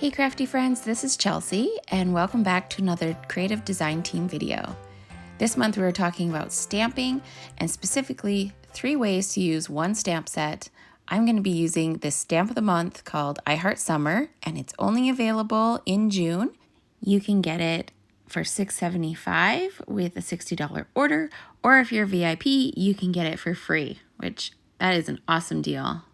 Hey crafty friends, this is Chelsea and welcome back to another creative design team video. This month we are talking about stamping and specifically 3 ways to use one stamp set. I'm going to be using this stamp of the month called I Heart Summer and it's only available in June. You can get it for $6.75 with a $60 order, or if you're VIP, you can get it for free, which that is an awesome deal.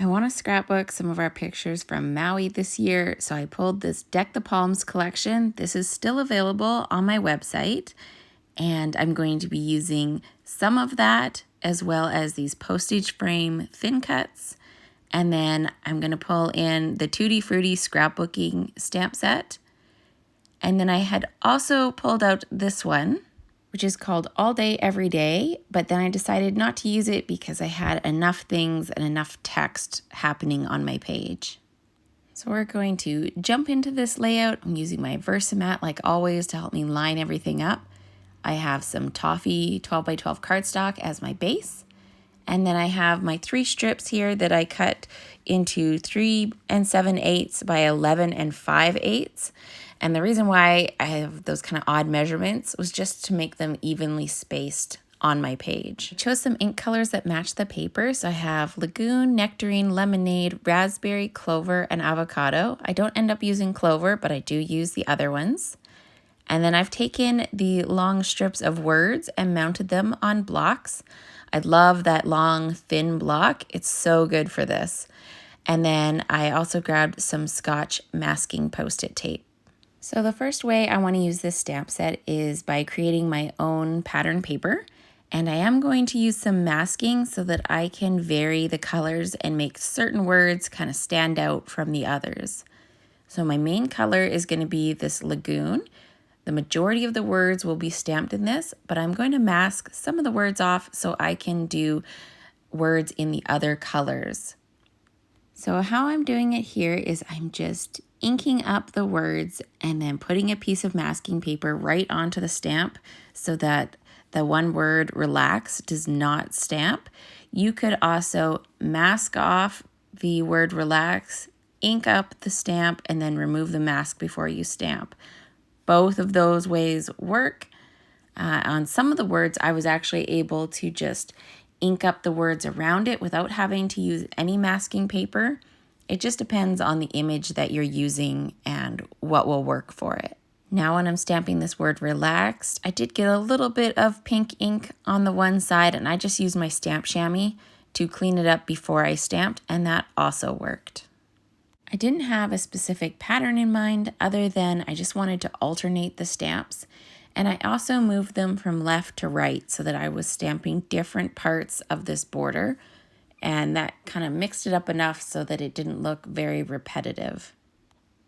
I want to scrapbook some of our pictures from Maui this year, so I pulled this Deck the Palms collection. This is still available on my website, and I'm going to be using some of that as well as these postage frame thin cuts. And then I'm going to pull in the Tutti Frutti-Scrapbooking stamp set. And then I had also pulled out this one, which is called All Day Every Day, but then I decided not to use it because I had enough things and enough text happening on my page. So we're going to jump into this layout. I'm using my Versamat like always to help me line everything up. I have some Toffee 12x12 cardstock as my base. And then I have my 3 strips here that I cut into 3 7/8 by 11 5/8. And the reason why I have those kind of odd measurements was just to make them evenly spaced on my page. I chose some ink colors that match the paper. So I have Lagoon, Nectarine, Lemonade, Raspberry, Clover, and Avocado. I don't end up using Clover, but I do use the other ones. And then I've taken the long strips of words and mounted them on blocks. I love that long, thin block. It's so good for this. And then I also grabbed some Scotch masking Post-it tape. So the first way I want to use this stamp set is by creating my own pattern paper. And I am going to use some masking so that I can vary the colors and make certain words kind of stand out from the others. So my main color is going to be this Lagoon. The majority of the words will be stamped in this, but I'm going to mask some of the words off so I can do words in the other colors. So how I'm doing it here is I'm just inking up the words and then putting a piece of masking paper right onto the stamp so that the one word relax does not stamp. You could also mask off the word relax, ink up the stamp, and then remove the mask before you stamp. Both of those ways work. On some of the words, I was actually able to just ink up the words around it without having to use any masking paper. It just depends on the image that you're using and what will work for it. Now when I'm stamping this word relaxed, I did get a little bit of pink ink on the one side and I just used my stamp Shammy to clean it up before I stamped, and that also worked. I didn't have a specific pattern in mind other than I just wanted to alternate the stamps, and I also moved them from left to right so that I was stamping different parts of this border, and that kind of mixed it up enough so that it didn't look very repetitive.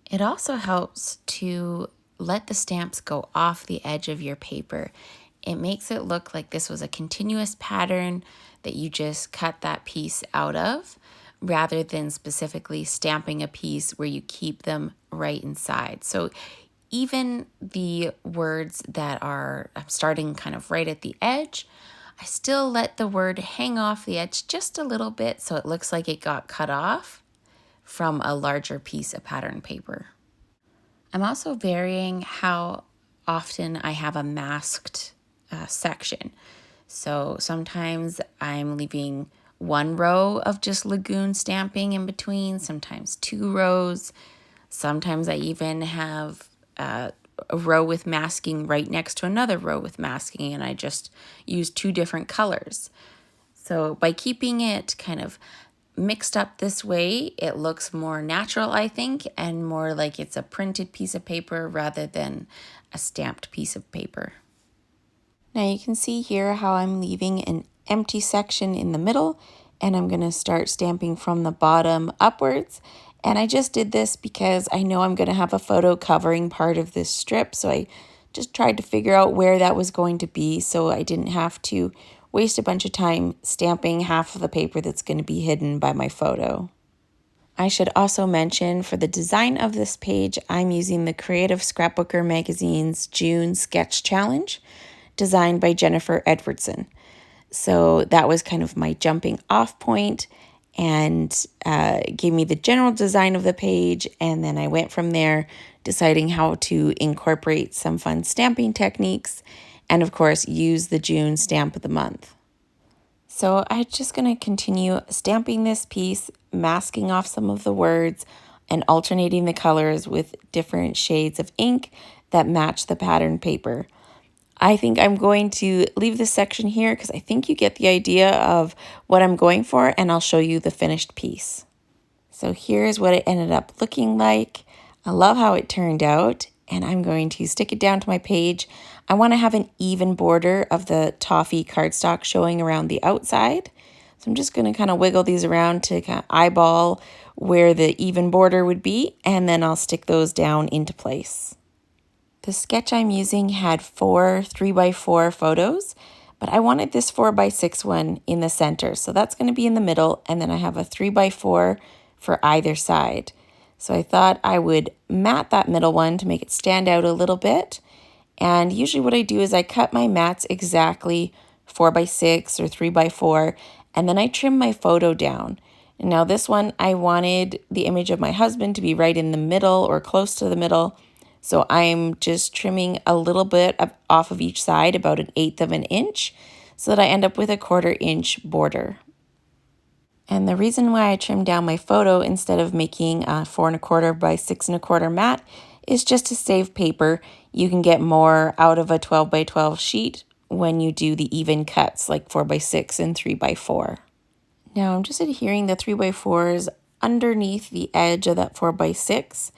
It also helps to let the stamps go off the edge of your paper. It makes it look like this was a continuous pattern that you just cut that piece out of, rather than specifically stamping a piece where you keep them right inside. So even the words that are starting kind of right at the edge, I still let the word hang off the edge just a little bit so it looks like it got cut off from a larger piece of pattern paper. I'm also varying how often I have a masked section. So sometimes I'm leaving 1 row of just Lagoon stamping in between, sometimes 2 rows. Sometimes I even have a row with masking right next to another row with masking, and I just use 2 different colors. So by keeping it kind of mixed up this way, it looks more natural, I think, and more like it's a printed piece of paper rather than a stamped piece of paper. Now you can see here how I'm leaving an empty section in the middle, and I'm going to start stamping from the bottom upwards. And I just did this because I know I'm going to have a photo covering part of this strip, so I just tried to figure out where that was going to be so I didn't have to waste a bunch of time stamping half of the paper that's going to be hidden by my photo. I should also mention for the design of this page, I'm using the Creative Scrapbooker Magazine's June Sketch Challenge, designed by Jennifer Edwardson. So that was kind of my jumping off point, and gave me the general design of the page. And then I went from there, deciding how to incorporate some fun stamping techniques and, of course, use the June stamp of the month. So I'm just going to continue stamping this piece, masking off some of the words, and alternating the colors with different shades of ink that match the pattern paper. I think I'm going to leave this section here because I think you get the idea of what I'm going for, and I'll show you the finished piece. So here's what it ended up looking like. I love how it turned out, and I'm going to stick it down to my page. I want to have an even border of the Toffee cardstock showing around the outside. So I'm just going to kind of wiggle these around to kind of eyeball where the even border would be, and then I'll stick those down into place. The sketch I'm using had 4 3x4 photos, but I wanted this 4x6 one in the center. So that's going to be in the middle, and then I have a 3x4 for either side. So I thought I would mat that middle one to make it stand out a little bit. And usually what I do is I cut my mats exactly 4x6 or 3x4, and then I trim my photo down. And now this one, I wanted the image of my husband to be right in the middle or close to the middle. So I'm just trimming a little bit off of each side, about 1/8 of an inch, so that I end up with a 1/4 inch border. And the reason why I trimmed down my photo instead of making a 4 1/4 by 6 1/4 mat is just to save paper. You can get more out of a 12 by 12 sheet when you do the even cuts like 4 by 6 and 3 by 4. Now I'm just adhering the 3x4s underneath the edge of that 4x6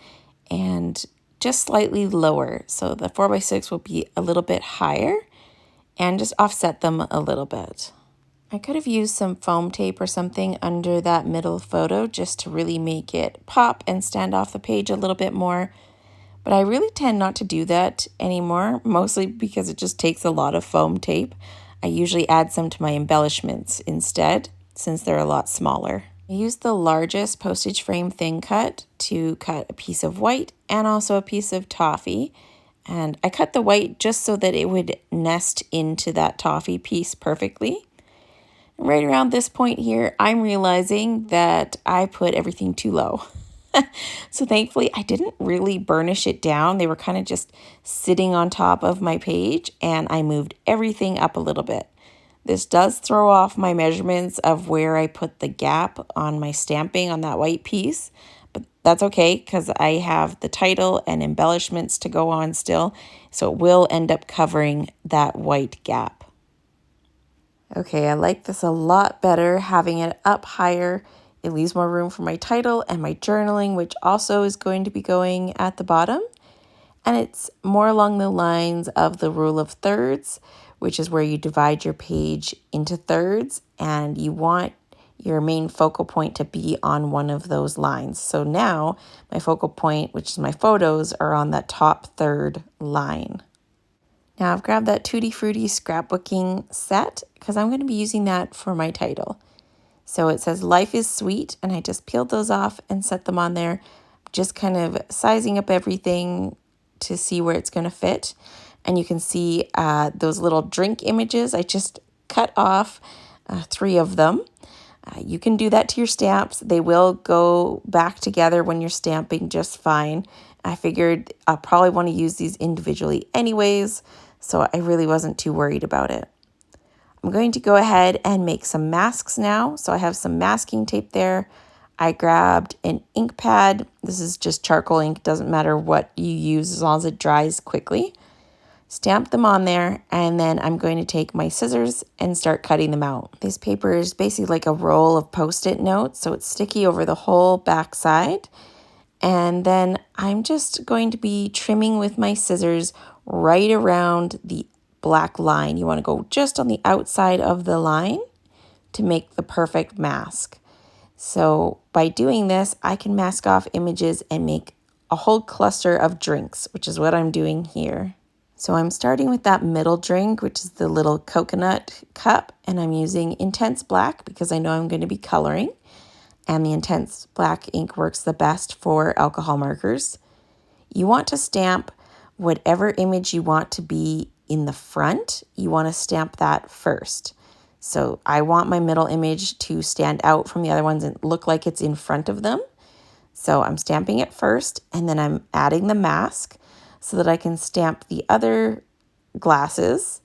and just slightly lower. So the 4x6 will be a little bit higher and just offset them a little bit. I could have used some foam tape or something under that middle photo just to really make it pop and stand off the page a little bit more. But I really tend not to do that anymore, mostly because it just takes a lot of foam tape. I usually add some to my embellishments instead, since they're a lot smaller. I used the largest postage frame thin cut to cut a piece of white and also a piece of toffee. And I cut the white just so that it would nest into that toffee piece perfectly. Right around this point here, I'm realizing that I put everything too low. So thankfully, I didn't really burnish it down. They were kind of just sitting on top of my page, and I moved everything up a little bit. This does throw off my measurements of where I put the gap on my stamping on that white piece, but that's okay because I have the title and embellishments to go on still, so it will end up covering that white gap. Okay, I like this a lot better, having it up higher. It leaves more room for my title and my journaling, which also is going to be going at the bottom. And it's more along the lines of the rule of thirds, which is where you divide your page into thirds and you want your main focal point to be on one of those lines. So now my focal point, which is my photos, are on that top third line. Now I've grabbed that Tutti Frutti Scrapbooking set because I'm going to be using that for my title. So it says Life is Sweet, and I just peeled those off and set them on there, just kind of sizing up everything to see where it's going to fit. And you can see those little drink images. I just cut off 3 of them. You can do that to your stamps. They will go back together when you're stamping just fine. I figured I'll probably want to use these individually anyways, so I really wasn't too worried about it. I'm going to go ahead and make some masks now. So I have some masking tape there. I grabbed an ink pad. This is just charcoal ink. Doesn't matter what you use as long as it dries quickly. Stamp them on there, and then I'm going to take my scissors and start cutting them out. This paper is basically like a roll of Post-it notes, so it's sticky over the whole back side. And then I'm just going to be trimming with my scissors right around the black line. You want to go just on the outside of the line to make the perfect mask. So by doing this, I can mask off images and make a whole cluster of drinks, which is what I'm doing here. So I'm starting with that middle drink, which is the little coconut cup, and I'm using Intense Black because I know I'm going to be coloring, and the Intense Black ink works the best for alcohol markers. You want to stamp whatever image you want to be in the front. You want to stamp that first. So I want my middle image to stand out from the other ones and look like it's in front of them. So I'm stamping it first, and then I'm adding the mask so that I can stamp the other glasses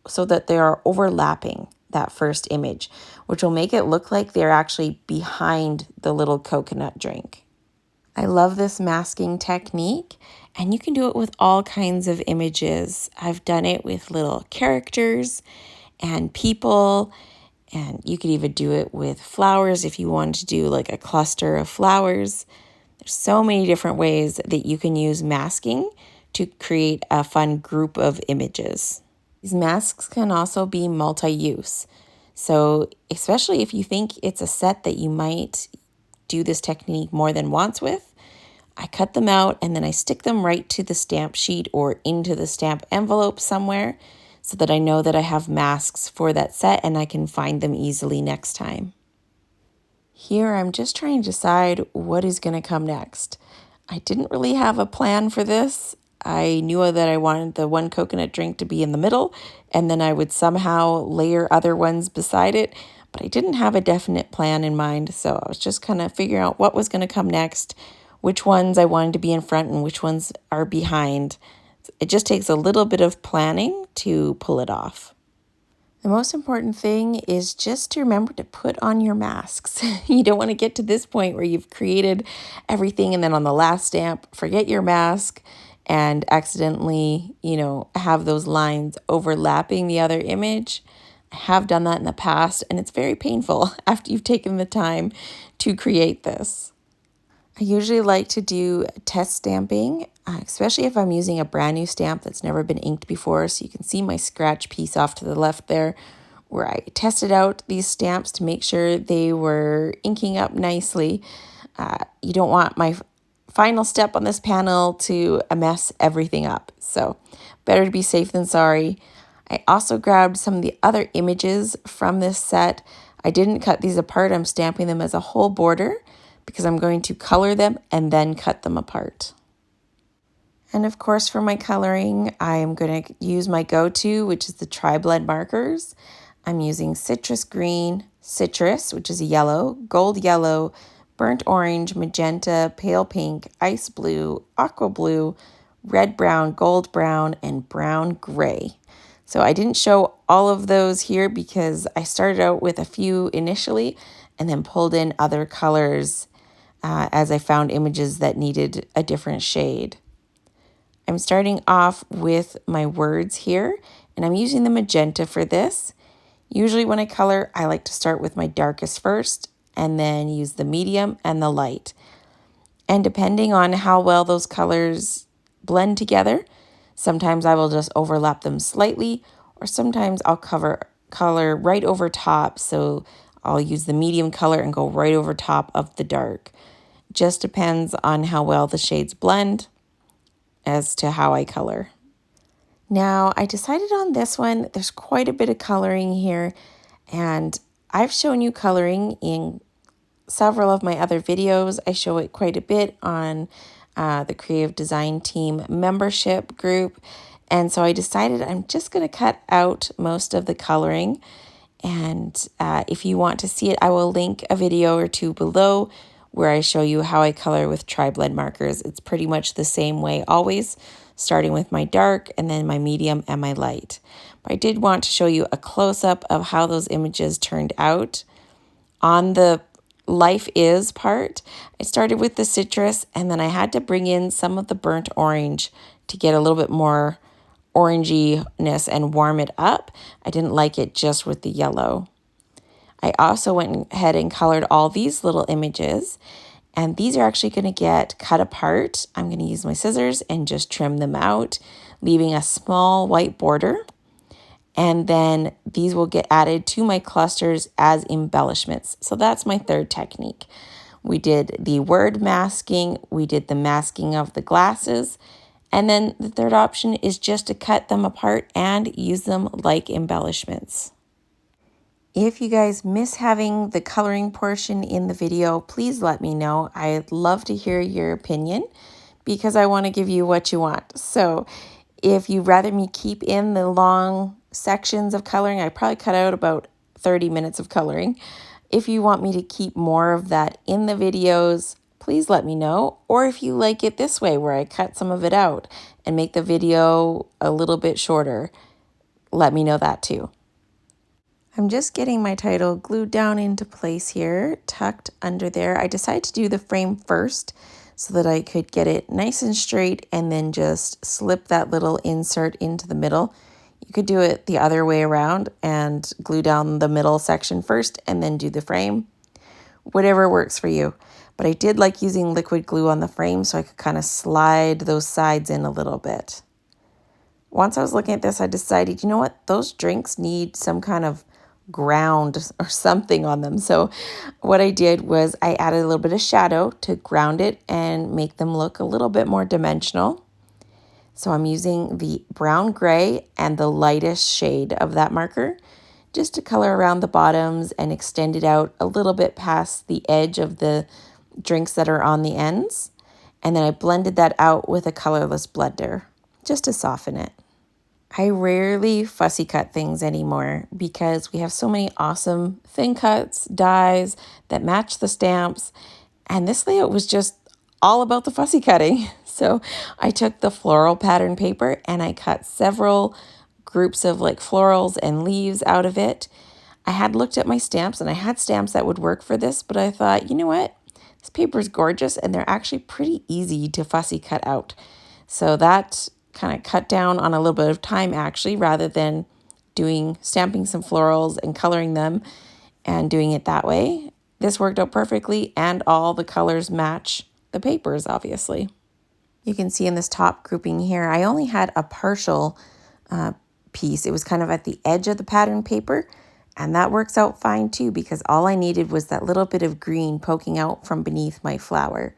so that they are overlapping that first image, which will make it look like they're actually behind the little coconut drink. I love this masking technique, and you can do it with all kinds of images. I've done it with little characters and people, and you could even do it with flowers if you wanted to do like a cluster of flowers. There's so many different ways that you can use masking to create a fun group of images. These masks can also be multi-use. So especially if you think it's a set that you might do this technique more than once with, I cut them out and then I stick them right to the stamp sheet or into the stamp envelope somewhere so that I know that I have masks for that set and I can find them easily next time. Here I'm just trying to decide what is going to come next. I didn't really have a plan for this. I knew that I wanted the one coconut drink to be in the middle, and then I would somehow layer other ones beside it, but I didn't have a definite plan in mind, so I was just kind of figuring out what was going to come next, which ones I wanted to be in front and which ones are behind. It just takes a little bit of planning to pull it off. The most important thing is just to remember to put on your masks. You don't want to get to this point where you've created everything and then on the last stamp, forget your mask and accidentally, have those lines overlapping the other image. I have done that in the past, and it's very painful after you've taken the time to create this. I usually like to do test stamping, especially if I'm using a brand new stamp that's never been inked before. So you can see my scratch piece off to the left there, where I tested out these stamps to make sure they were inking up nicely. You don't want my final step on this panel to mess everything up. So better to be safe than sorry. I also grabbed some of the other images from this set. I didn't cut these apart. I'm stamping them as a whole border because I'm going to color them and then cut them apart. And of course, for my coloring, I'm going to use my go-to, which is the TriBlend markers. I'm using citrus green, citrus, which is yellow, gold yellow, burnt orange, magenta, pale pink, ice blue, aqua blue, red brown, gold brown, and brown gray. So I didn't show all of those here because I started out with a few initially and then pulled in other colors as I found images that needed a different shade. I'm starting off with my words here, and I'm using the magenta for this. Usually when I color, I like to start with my darkest first and then use the medium and the light. And depending on how well those colors blend together, sometimes I will just overlap them slightly, or sometimes I'll color right over top. So I'll use the medium color and go right over top of the dark. Just depends on how well the shades blend as to how I color. Now I decided on this one, there's quite a bit of coloring here, and I've shown you coloring in several of my other videos. I show it quite a bit on the Creative Design Team membership group. And so I decided I'm just going to cut out most of the coloring. And if you want to see it, I will link a video or two below where I show you how I color with TriBlend markers. It's pretty much the same way always, starting with my dark and then my medium and my light. But I did want to show you a close-up of how those images turned out. On the Life Is part, I started with the citrus and then I had to bring in some of the burnt orange to get a little bit more oranginess and warm it up. I didn't like it just with the yellow. I also went ahead and colored all these little images, and these are actually going to get cut apart. I'm going to use my scissors and just trim them out, leaving a small white border. And then these will get added to my clusters as embellishments. So that's my third technique. We did the word masking, we did the masking of the glasses, and then the third option is just to cut them apart and use them like embellishments. If you guys miss having the coloring portion in the video, please let me know. I'd love to hear your opinion because I want to give you what you want. So if you'd rather me keep in the long sections of coloring. I probably cut out about 30 minutes of coloring. If you want me to keep more of that in the videos, please let me know. Or if you like it this way, where I cut some of it out and make the video a little bit shorter, let me know that too. I'm just getting my title glued down into place here, tucked under there. I decided to do the frame first so that I could get it nice and straight and then just slip that little insert into the middle. You could do it the other way around and glue down the middle section first and then do the frame. Whatever works for you. But I did like using liquid glue on the frame so I could kind of slide those sides in a little bit. Once I was looking at this, I decided, you know what, those drinks need some kind of ground or something on them. So what I did was I added a little bit of shadow to ground it and make them look a little bit more dimensional. So I'm using the brown gray and the lightest shade of that marker just to color around the bottoms and extend it out a little bit past the edge of the drinks that are on the ends. And then I blended that out with a colorless blender just to soften it. I rarely fussy cut things anymore because we have so many awesome thin cuts, dies that match the stamps. And this layout was just all about the fussy cutting. So I took the floral pattern paper and I cut several groups of like florals and leaves out of it. I had looked at my stamps and I had stamps that would work for this, but I thought, you know what? This paper is gorgeous and they're actually pretty easy to fussy cut out. So that kind of cut down on a little bit of time actually, rather than stamping some florals and coloring them and doing it that way. This worked out perfectly and all the colors match the papers, obviously. You can see in this top grouping here, I only had a partial piece. It was kind of at the edge of the pattern paper, and that works out fine too because all I needed was that little bit of green poking out from beneath my flower.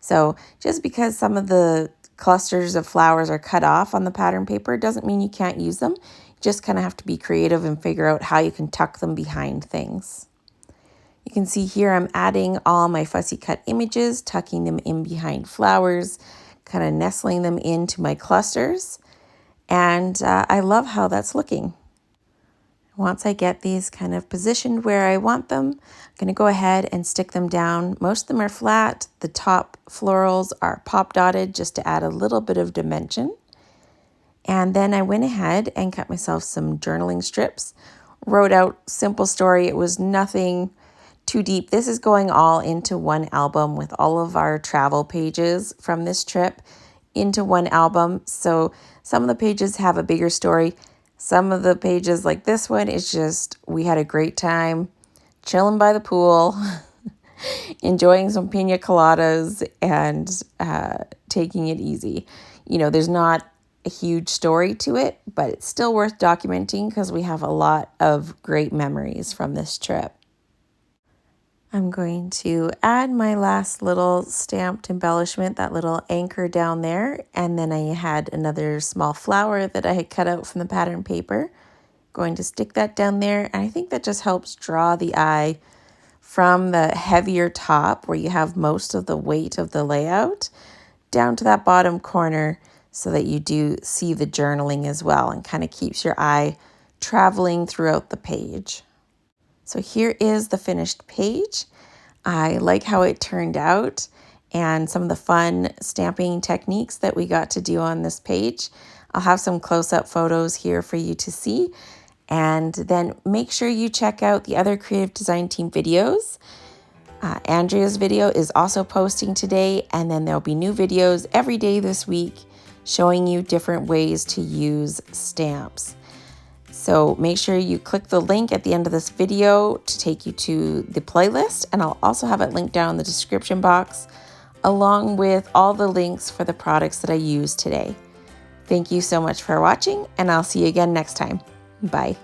So just because some of the clusters of flowers are cut off on the pattern paper doesn't mean you can't use them. You just kind of have to be creative and figure out how you can tuck them behind things. You can see here I'm adding all my fussy cut images, tucking them in behind flowers, kind of nestling them into my clusters. And I love how that's looking. Once I get these kind of positioned where I want them, I'm going to go ahead and stick them down. Most of them are flat. The top florals are pop dotted just to add a little bit of dimension. And then I went ahead and cut myself some journaling strips. Wrote out simple story. It was nothing too deep. This is going all into one album with all of our travel pages from this trip into one album. So some of the pages have a bigger story. Some of the pages like this one is just, we had a great time chilling by the pool, enjoying some pina coladas and taking it easy. You know, there's not a huge story to it, but it's still worth documenting because we have a lot of great memories from this trip. I'm going to add my last little stamped embellishment, that little anchor down there. And then I had another small flower that I had cut out from the pattern paper. Going to stick that down there. And I think that just helps draw the eye from the heavier top where you have most of the weight of the layout down to that bottom corner so that you do see the journaling as well and kind of keeps your eye traveling throughout the page. So here is the finished page. I like how it turned out and some of the fun stamping techniques that we got to do on this page. I'll have some close-up photos here for you to see. And then make sure you check out the other Creative Design Team videos. Andrea's video is also posting today, and then there'll be new videos every day this week showing you different ways to use stamps. So make sure you click the link at the end of this video to take you to the playlist, and I'll also have it linked down in the description box along with all the links for the products that I used today. Thank you so much for watching, and I'll see you again next time. Bye.